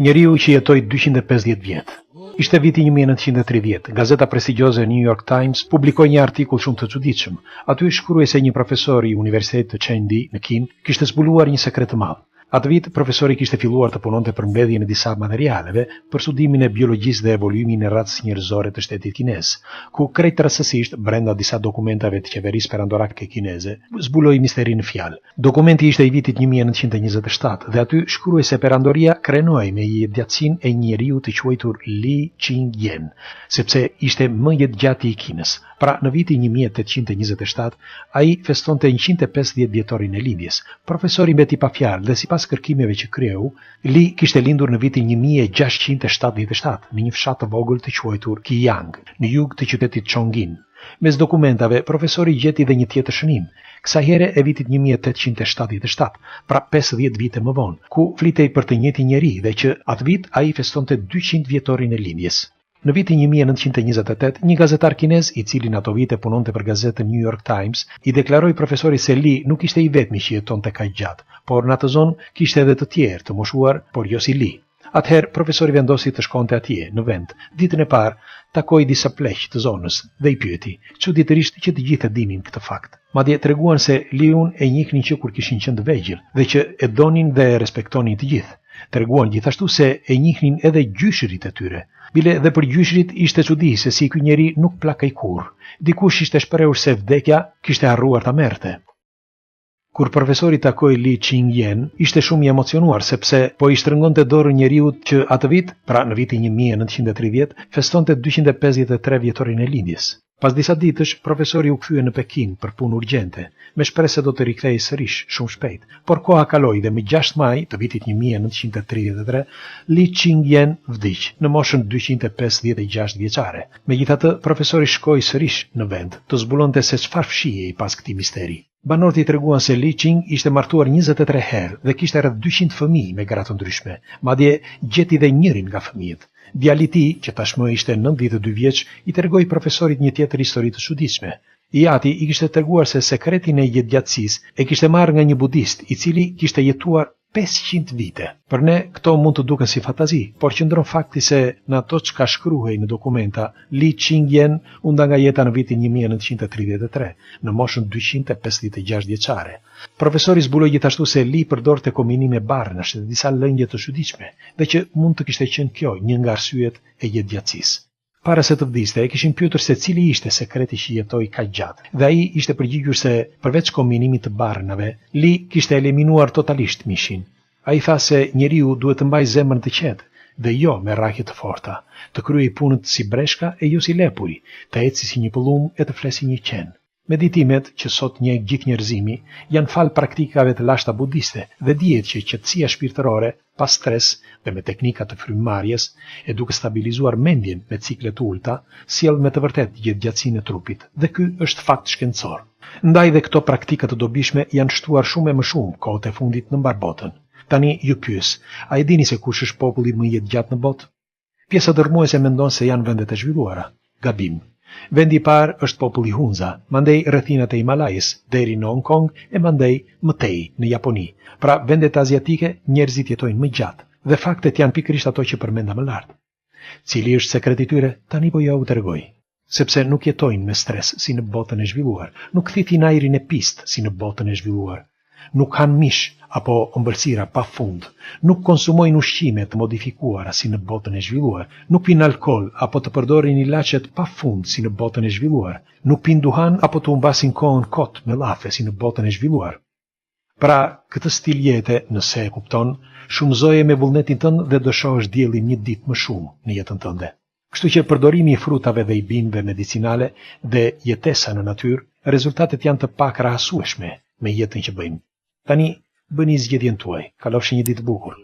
Njeriu që jetoi 250 vjet. Ishte viti 1930. Gazeta prestigjioze New York Times publikoi një artikull shumë të çuditshëm. Aty shkruhej se një profesor i Universitetit të Chendi në Kin kishte zbuluar një sekret të madh. Atë vit, profesori kishte filluar të punonte për mbledhjen e disa materialeve për studimin e biologjisë dhe evoluimin e racës njerëzore të shtetit kinez, ku krejt rastësisht, brenda disa dokumentave të qeverisë perandorake kineze, zbuloi misterin në fjalë. Dokumenti ishte i vitit 1927 dhe aty shkruhej se perandoria krenoi me jetëgjatësinë e një njeriu të quajtur Li Qingyan, sepse ishte më jetëgjatë i Kinës. Pra, në vitin 1827, ai festonte 150 vjetorin e lindjes. Profesori mbeti pa fjalë dhe sipas kërkimeve që kryeu, Li kishte lindur në vitin 1677 në një fshat të vogël të quajtur Qiyang, në jug të qytetit Chongqing. Mes dokumentave, profesori gjeti dhe një tjetër shënim, kësaj here e vitit 1877, pra 50 vite më vonë, ku flitej për të njëjtin njeri dhe që atë vit ai festonte 200 vjetorin e lindjes. Në vitin 1928, një gazetar kinez, i cili në ato vite punonte për gazetën New York Times, i deklaroi profesorit se Li nuk ishte i vetmi që jetonte kaq gjatë, por në atë zonë kishte edhe të tjerë të moshuar, por jo si Li. Atëherë, profesori vendosi të shkonte atje, në vend. Ditën e parë, takoi disa pleq të zonës dhe i pyeti, çuditërisht që të gjithë e dinin këtë fakt. Madje treguan se Liun e njihnin që kur kishin qenë të vegjël dhe që e donin dhe e respektonin të gjithë. Treguan gjithashtu se e njihnin edhe gjyshërit e tyre. Bile dhe për gjyshërit ishte çudi se si ky njeri nuk plakej kurrë. Dikush ishte shprehur se vdekja kishte harruar ta merrte. Kur profesori takoi Li Qingyan, ishte shumë i emocionuar sepse po i shtrëngonte dorën njeriut që atë vit, pra në vitin 1930, festonte 253 vjetorin e lindjes. Pas disa ditësh, profesori u kthye në Pekin për punë urgjente, me shpresë se do të rikthehej sërish shumë shpejt. Por koha kaloi dhe më 6 maj të vitit 1933, Li Qingyan vdiq në moshën 256 vjeçare. Megjithatë, profesori shkoi sërish në vend të zbulonte se çfarë fshihej pas këtij misteri. Banorët i treguan se Li Qing ishte martuar 23 herë dhe kishte rreth 200 fëmijë me gra të ndryshme. Madje gjeti dhe njërin nga fëmijët. Djali i tij, që tashmë ishte 92 vjeç, i tregoi profesorit një tjetër histori të çuditshme. I ati i kishte treguar se sekretin e jetëgjatësisë e kishte marrë nga një budist, i cili kishte jetuar 500 vite. Për ne, këto mund të duken si fatazi, por qëndron fakti se në ato çka shkruhej në dokumenta, Li Qingyan u nda nga jeta në vitin 1933, në moshën 256 vjeçare. Profesori zbuloi gjithashtu se Li përdorte kombinime barnash dhe disa lëngje të çuditshme, dhe që mund të kishte qenë kjo një nga arsyet e jetëgjatësisë. Para se të vdiste, e kishin pyetur se cili ishte sekreti që jetoi kaq gjatë, dhe ai ishte përgjigjur se përveç kombinimit të barnave, Li kishte eliminuar totalisht mishin. Ai tha se njeriu duhet të mbajë zemrën të qetë dhe jo me rrahje të forta, të kryej punët si breshka e jo si lepuri, të eci si një pëllum e të flesi një qen. Meditimet, që sot njeh gjithë njerëzimi, janë fal praktikave të lashta budiste dhe dihet që qetësia shpirtërore, pas stres dhe me teknika të frymëmarrjes, e duke stabilizuar mendjen me cikle të ulta, sjell me të vërtet jetëgjatësinë e trupit, dhe ky është fakt shkencor. Ndaj dhe këto praktika të dobishme janë shtuar shumë e më shumë kohët e fundit në mbar botën. Tani ju pyes, a e dini se kush është populli më i jetëgjatë në botë? Pjesa dërmuese mendon se janë vendet e zhvilluara. Gabim. Vendi i parë është populli Hunza, mandej rrethinat e Himalajës, deri në Hong Kong e mandej më tej në Japoni. Pra vendet aziatike njerëzit jetojnë më gjatë dhe faktet janë pikërisht ato që përmenda më lart. Cili është sekreti i tyre? Tani po ja u tregoj. Sepse nuk jetojnë me stres si në botën e zhvilluar, nuk thithin ajrin e pist si në botën e zhvilluar. Nuk han mish apo ëmbëlsira pa fund, nuk konsumojnë ushqime të modifikuara si në botën e zhvilluar, nuk pinë alkool apo të përdorin ilaçet pa fund si në botën e zhvilluar, nuk pinë duhan apo të humbasin kohën kot me llafe si në botën e zhvilluar. Pra, këtë stil jete, nëse e kupton, shumëzoje me vullnetin tënd dhe do shohësh diellin një ditë më shumë në jetën tënde. Kështu që përdorimi i frutave dhe i bimëve medicinale dhe jetesa në natyrë, rezultatet janë të pakrahasueshme me jetën që bëjmë. Tani, bëni zgjedhjen tuaj. Kalofshi një ditë bukur.